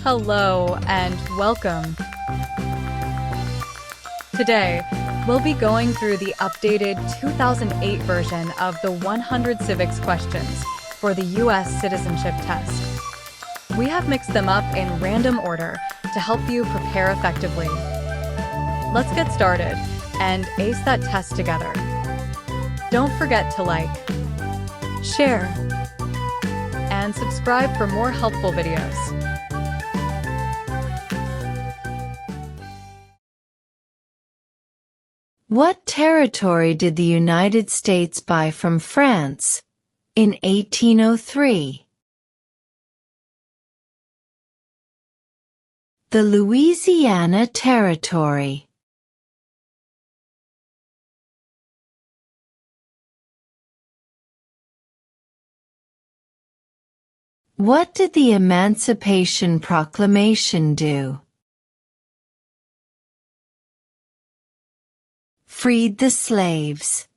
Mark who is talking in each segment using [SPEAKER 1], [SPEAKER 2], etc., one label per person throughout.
[SPEAKER 1] Hello and welcome. Today, we'll be going through the updated 2008 version of the 100 civics questions for the U.S. Citizenship Test. We have mixed them up in random order to help you prepare effectively. Let's get started and ace that test together. Don't forget to like, share, and subscribe for more helpful videos.
[SPEAKER 2] What territory did the United States buy from France in 1803? The Louisiana Territory. What did the Emancipation Proclamation do? Freed the slaves.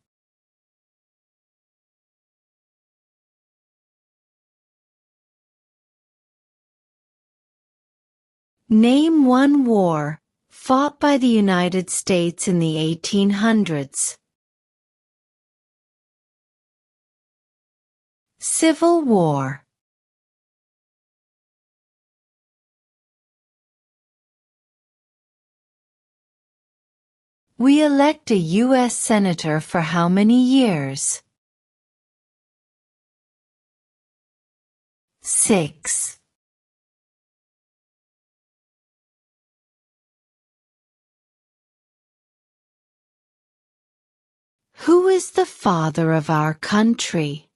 [SPEAKER 2] Name one war fought by the United States in the 1800s. Civil War. We elect a U.S. Senator for how many years? 6. Who is the father of our country?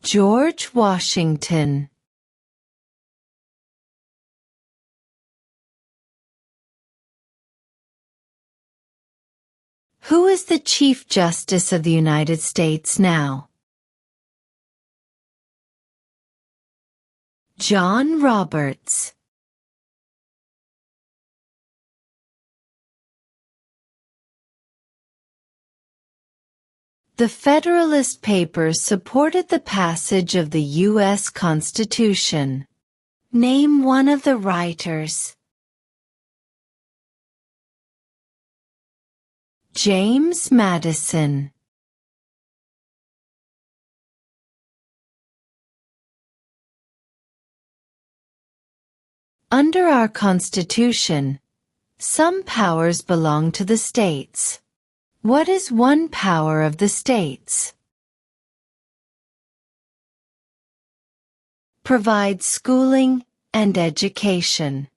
[SPEAKER 2] George Washington. Who is the Chief Justice of the United States now? John Roberts. The Federalist Papers supported the passage of the U.S. Constitution. Name one of the writers. James Madison. Under our Constitution, some powers belong to the states. What is one power of the states? Provide schooling and education.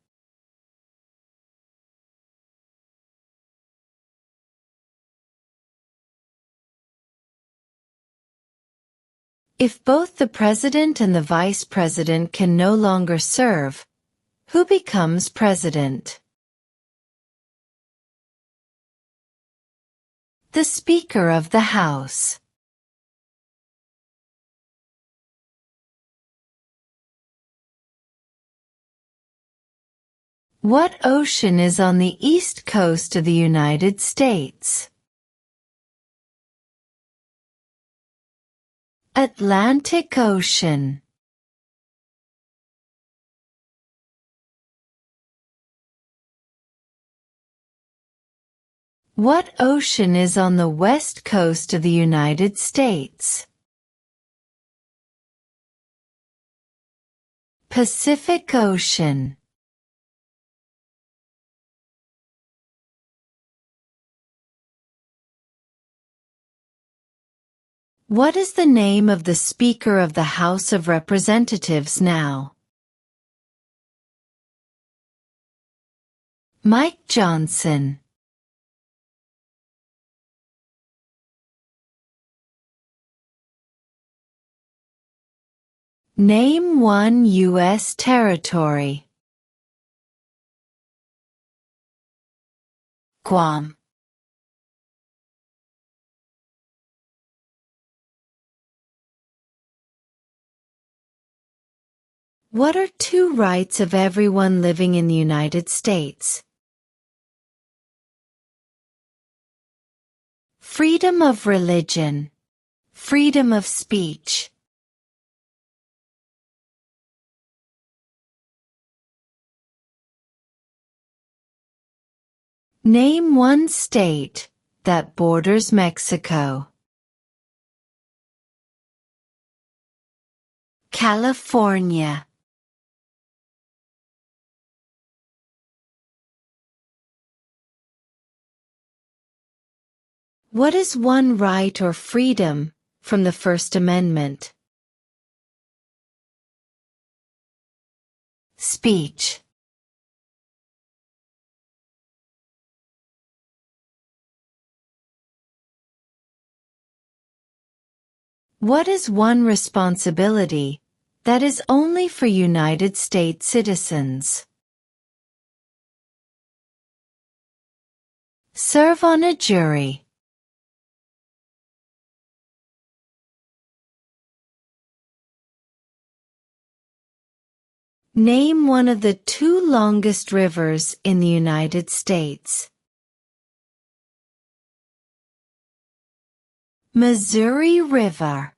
[SPEAKER 2] If both the president and the vice president can no longer serve, who becomes president? The Speaker of the House. What ocean is on the east coast of the United States? Atlantic Ocean. What ocean is on the west coast of the United States? Pacific Ocean. What is the name of the Speaker of the House of Representatives now? Mike Johnson. Name one U.S. territory. Guam. What are two rights of everyone living in the United States? Freedom of religion. Freedom of speech. Name one state that borders Mexico. California. What is one right or freedom from the First Amendment? Speech. What is one responsibility that is only for United States citizens? Serve on a jury. Name one of the two longest rivers in the United States. Missouri River.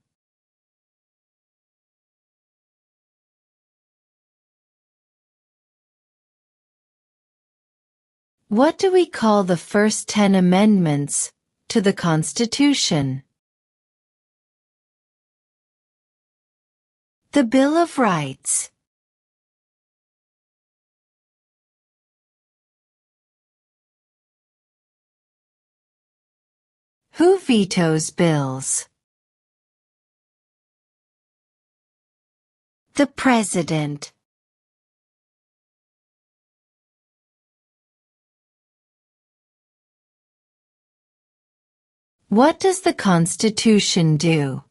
[SPEAKER 2] What do we call the first 10 amendments to the Constitution? The Bill of Rights. Who vetoes bills? The President. What does the Constitution do?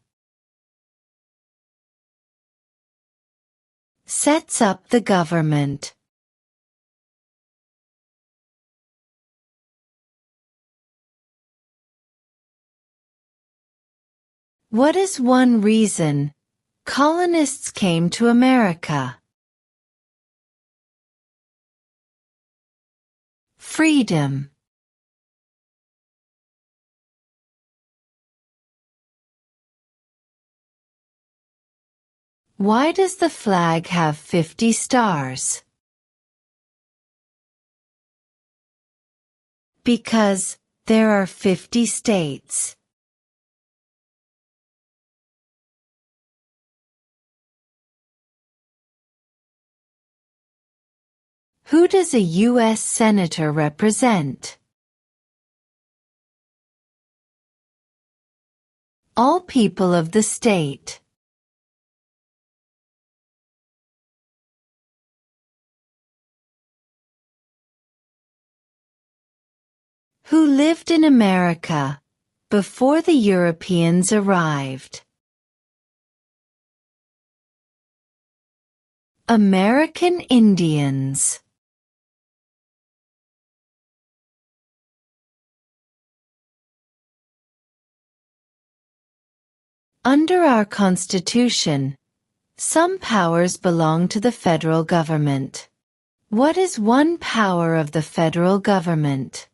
[SPEAKER 2] Sets up the government. What is one reason colonists came to America? Freedom. Why does the flag have 50 stars? Because there are 50 states. Who does a U.S. Senator represent? All people of the state. Who lived in America before the Europeans arrived? American Indians. Under our Constitution, some powers belong to the federal government. What is one power of the federal government?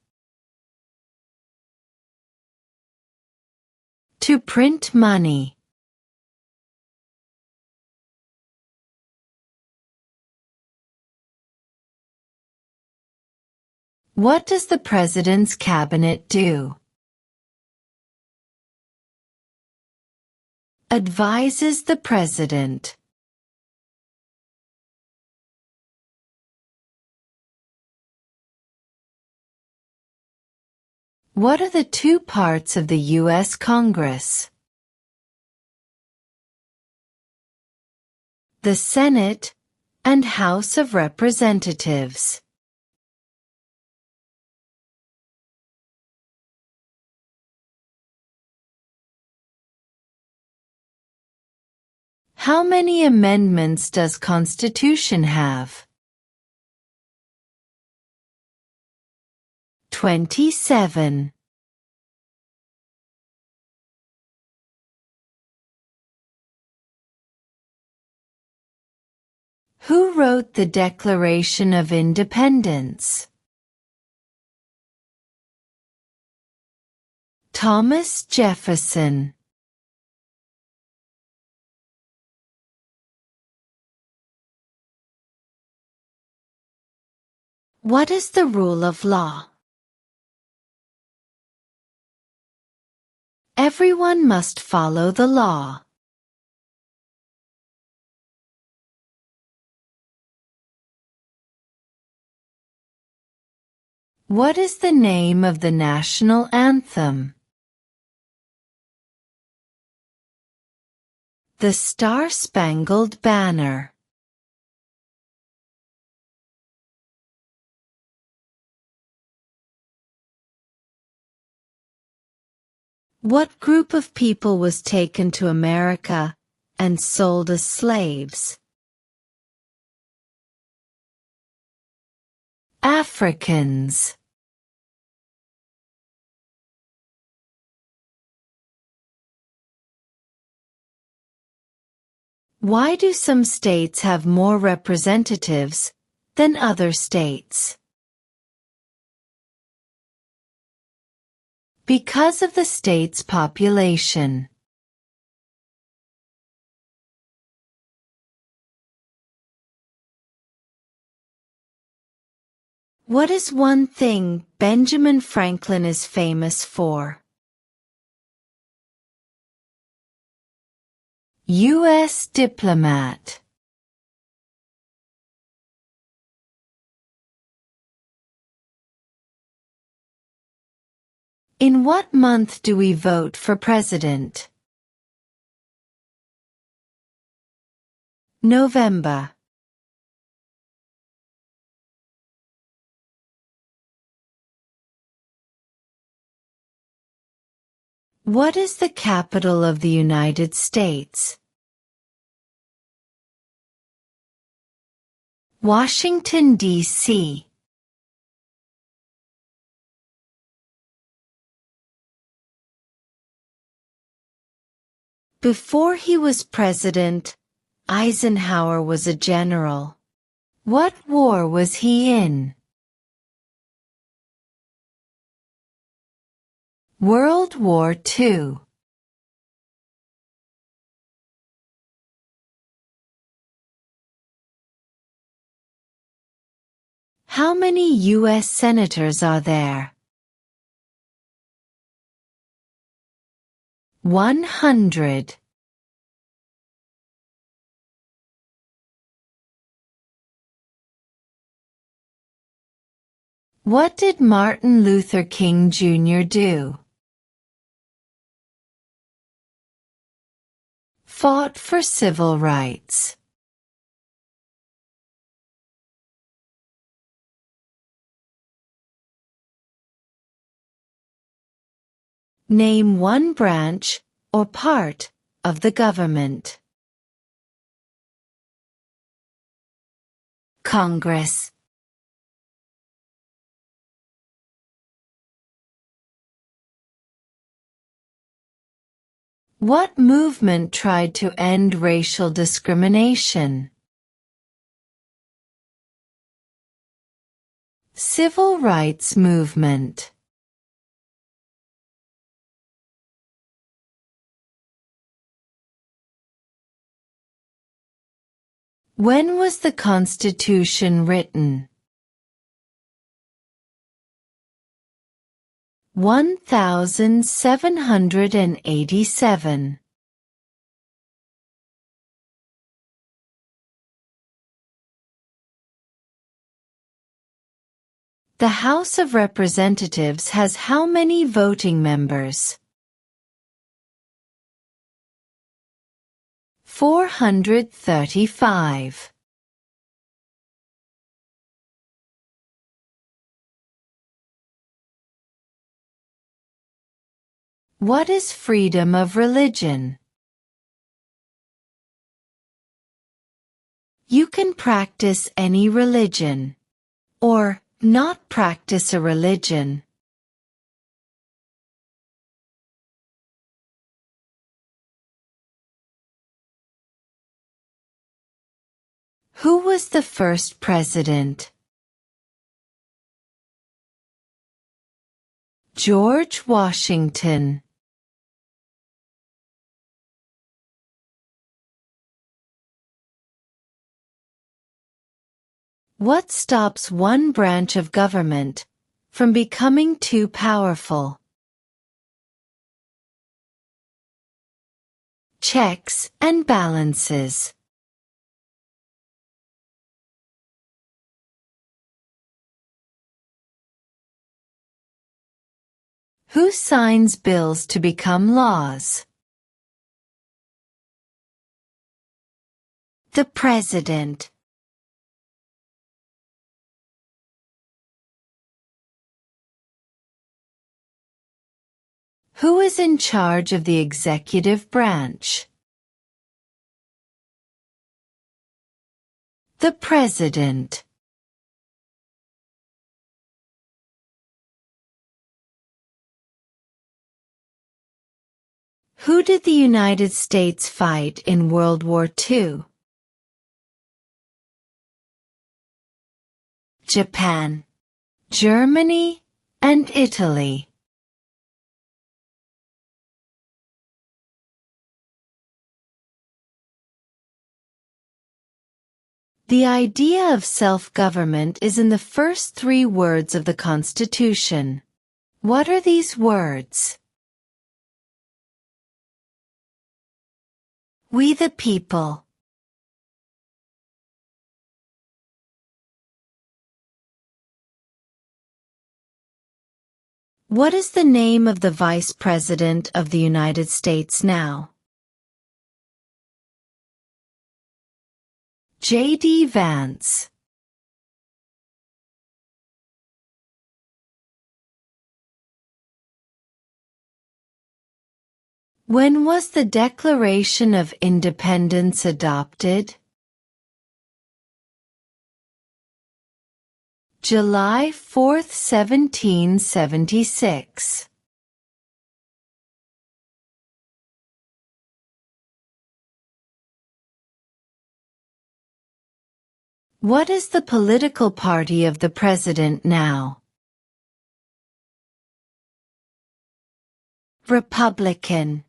[SPEAKER 2] To print money. What does the President's cabinet do? Advises the President. What are the two parts of the U.S. Congress? The Senate and House of Representatives. How many amendments does Constitution have? 27. Who wrote the Declaration of Independence? Thomas Jefferson. What is the rule of law? Everyone must follow the law. What is the name of the national anthem? The Star-Spangled Banner. What group of people was taken to America and sold as slaves? Africans. Why do some states have more representatives than other states? Because of the state's population. What is one thing Benjamin Franklin is famous for? U.S. diplomat. In what month do we vote for president? November. What is the capital of the United States? Washington, D.C. Before he was president, Eisenhower was a general. What war was he in? World War II. How many U.S. senators are there? 100. What did Martin Luther King Jr. do? Fought for civil rights. Name one branch or part of the government. Congress. What movement tried to end racial discrimination? Civil rights movement. When was the Constitution written? 1787. The House of Representatives has how many voting members? 435. What is freedom of religion? You can practice any religion, or not practice a religion. Who was the first president? George Washington. What stops one branch of government from becoming too powerful? checks and balances. Who signs bills to become laws? The President. Who is in charge of the executive branch? The President. Who did the United States fight in World War II? Japan, Germany, and Italy. The idea of self-government is in the first 3 words of the Constitution. What are these words? We the people. What is the name of the Vice President of the United States now? J.D. Vance. When was the Declaration of Independence adopted? July 4, 1776. What is the political party of the President now? Republican.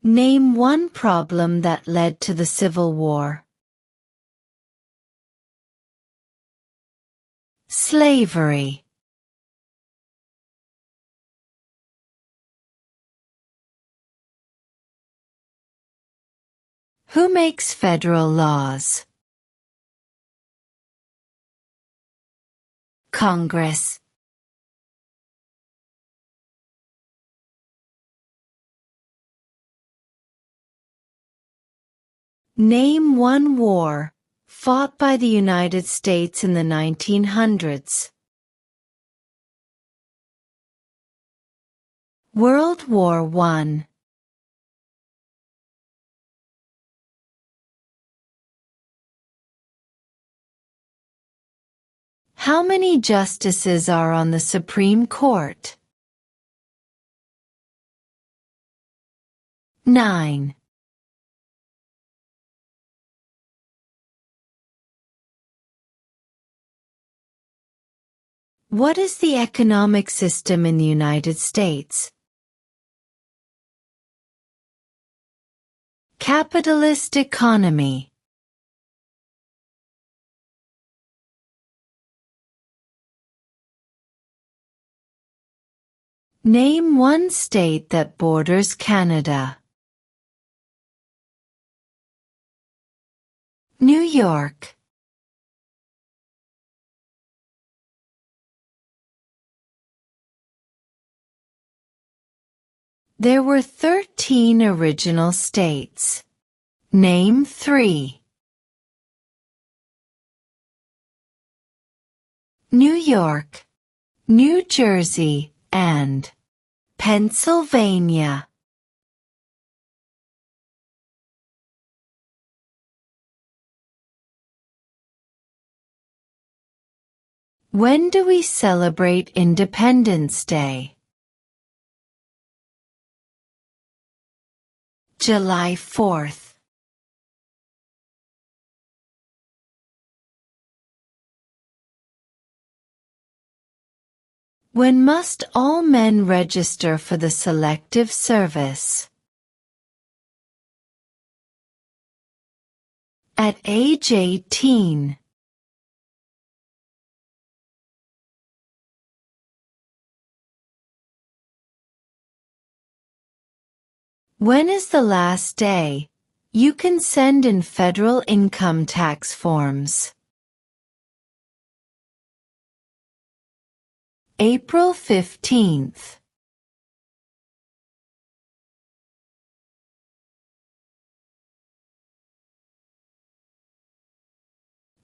[SPEAKER 2] Name one problem that led to the Civil War. Slavery. Who makes federal laws? Congress. Name one war fought by the United States in the 1900s. World War I. How many justices are on the Supreme Court? 9. What is the economic system in the United States? Capitalist economy. Name one state that borders Canada. New York. There were 13 original states. Name 3. New York, New Jersey, and Pennsylvania. When do we celebrate Independence Day? July 4th. When must all men register for the Selective Service? At age 18. When is the last day you can send in federal income tax forms? April 15th.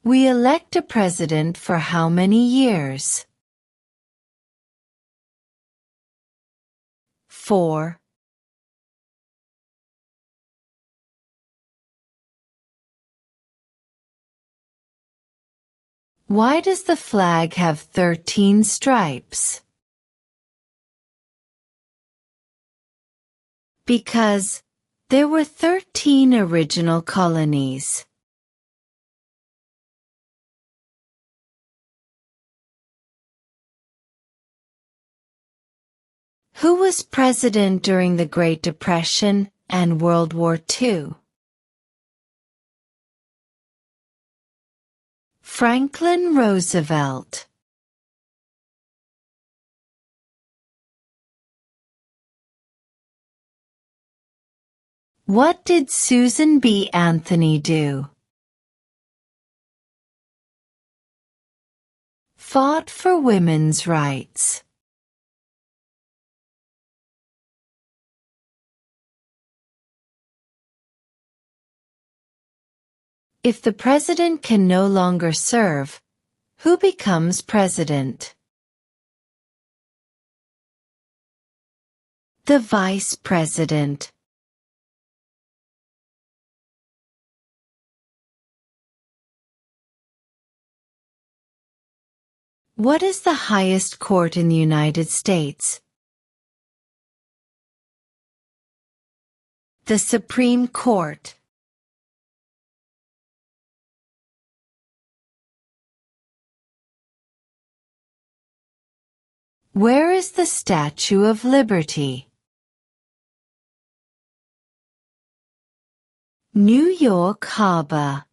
[SPEAKER 2] We elect a president for how many years? 4. Why does the flag have 13 stripes? Because there were 13 original colonies. Who was president during the Great Depression and World War II? Franklin Roosevelt. What did Susan B. Anthony do? Fought for women's rights. If the president can no longer serve, who becomes president? The vice president. What is the highest court in the United States? The Supreme Court. Where is the Statue of Liberty? New York Harbor.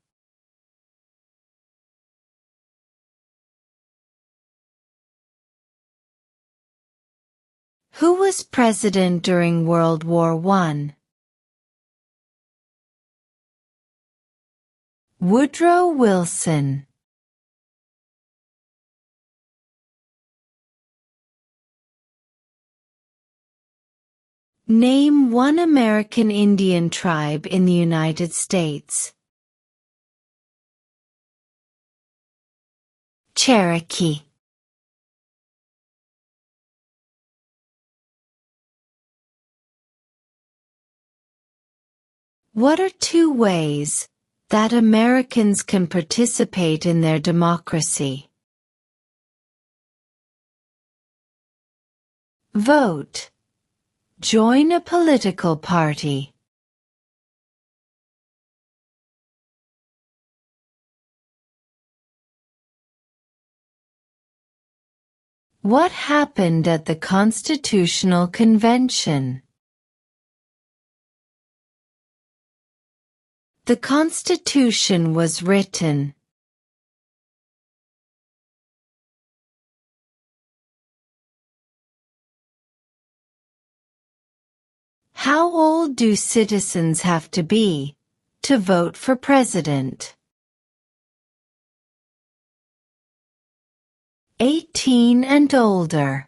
[SPEAKER 2] Who was president during World War I? Woodrow Wilson. Name one American Indian tribe in the United States. Cherokee. What are two ways that Americans can participate in their democracy? Vote. Join a political party. What happened at the Constitutional Convention? The Constitution was written. How old do citizens have to be to vote for president? 18 and older.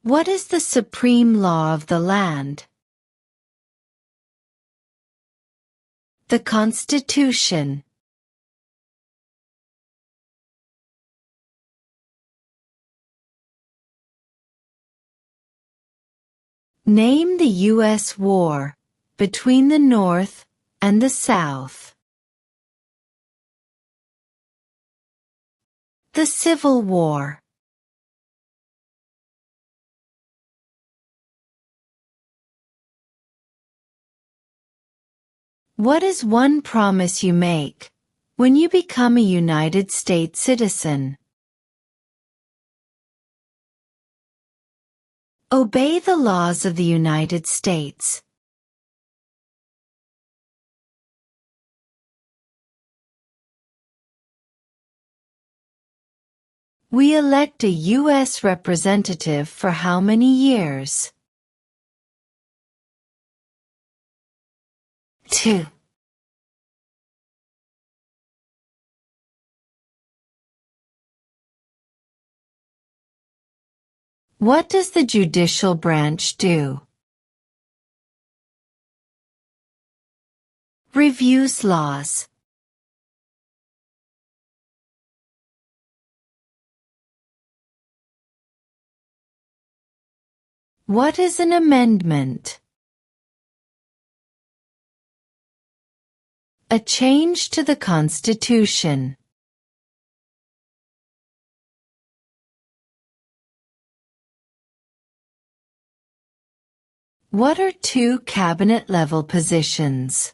[SPEAKER 2] What is the supreme law of the land? The Constitution. Name the U.S. war between the North and the South. The Civil War. What is one promise you make when you become a United States citizen? Obey the laws of the United States. We elect a U.S. representative for how many years? 2. What does the judicial branch do? Reviews laws. What is an amendment? A change to the Constitution. What are two cabinet-level positions?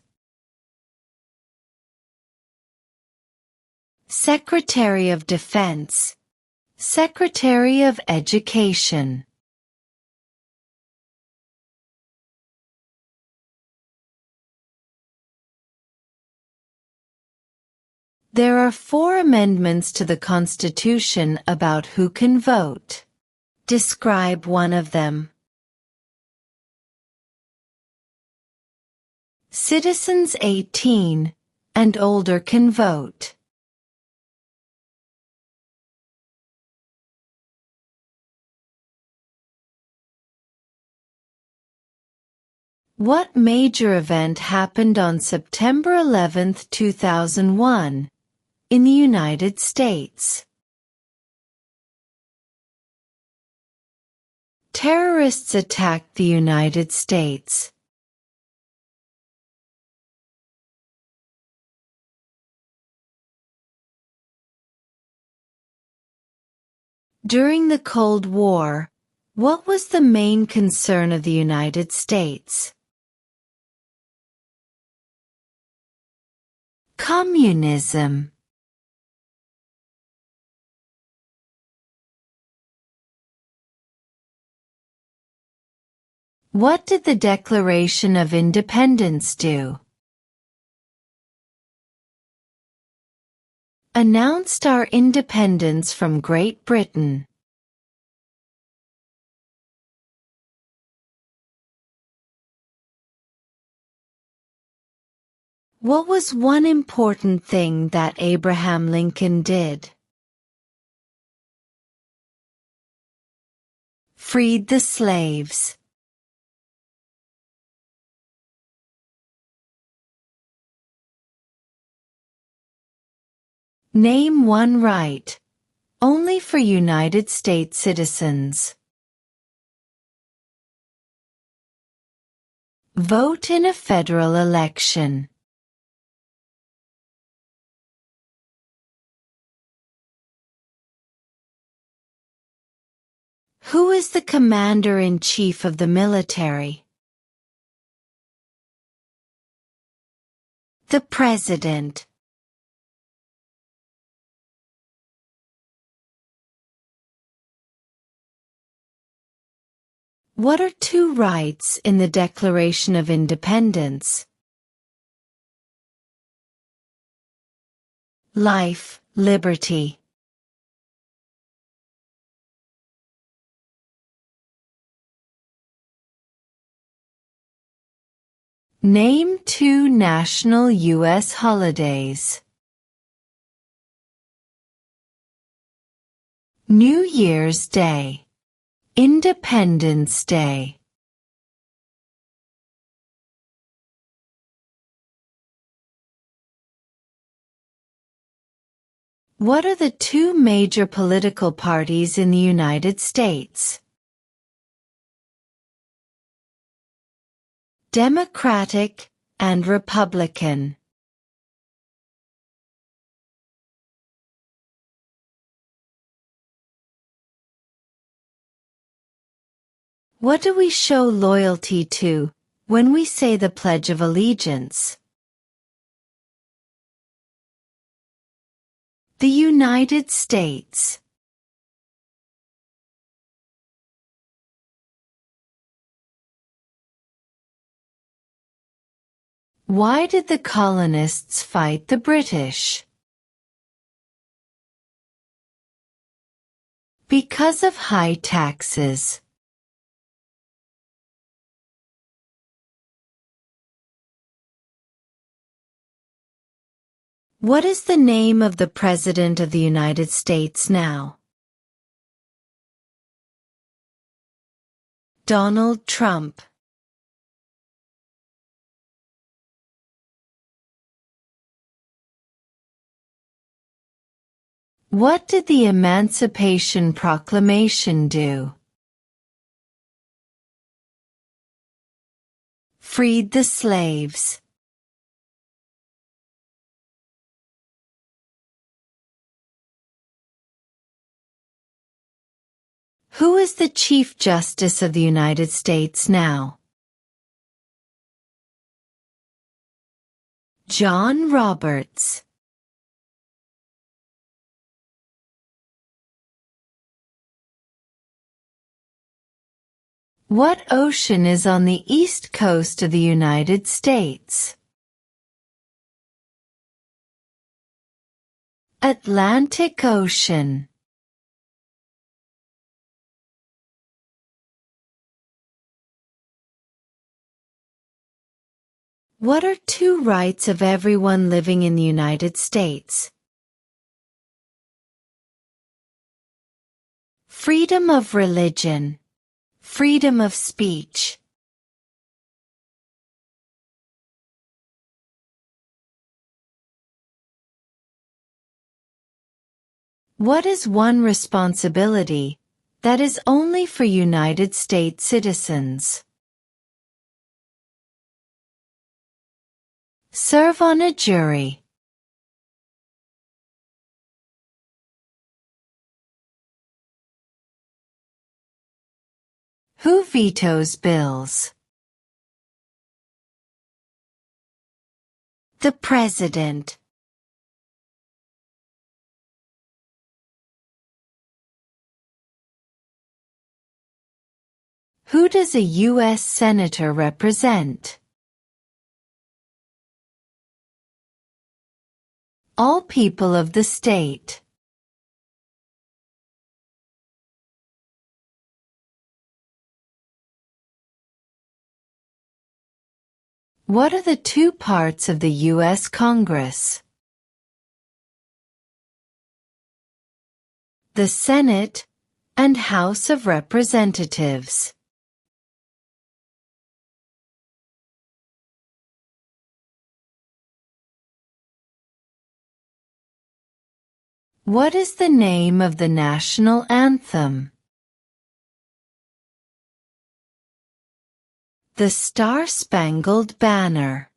[SPEAKER 2] Secretary of Defense, Secretary of Education. There are 4 amendments to the Constitution about who can vote. Describe one of them. Citizens 18 and older can vote. What major event happened on September 11, 2001, in the United States? Terrorists attacked the United States. During the Cold War, what was the main concern of the United States? Communism. What did the Declaration of Independence do? Announced our independence from Great Britain. What was one important thing that Abraham Lincoln did? Freed the slaves. Name one right, only for United States citizens. Vote in a federal election. Who is the commander-in-chief of the military? The President. What are two rights in the Declaration of Independence? Life, liberty. Name two national U.S. holidays. New Year's Day. Independence Day. What are the two major political parties in the United States? Democratic and Republican. What do we show loyalty to when we say the Pledge of Allegiance? The United States. Why did the colonists fight the British? Because of high taxes. What is the name of the President of the United States now? Donald Trump. What did the Emancipation Proclamation do? Freed the slaves. Who is the Chief Justice of the United States now? John Roberts. What ocean is on the east coast of the United States? Atlantic Ocean. What are two rights of everyone living in the United States? Freedom of religion. Freedom of speech. What is one responsibility that is only for United States citizens? Serve on a jury. Who vetoes bills? The President. Who does a U.S. Senator represent? All people of the state. What are the two parts of the U.S. Congress? The Senate and House of Representatives. What is the name of the national anthem? The Star-Spangled Banner.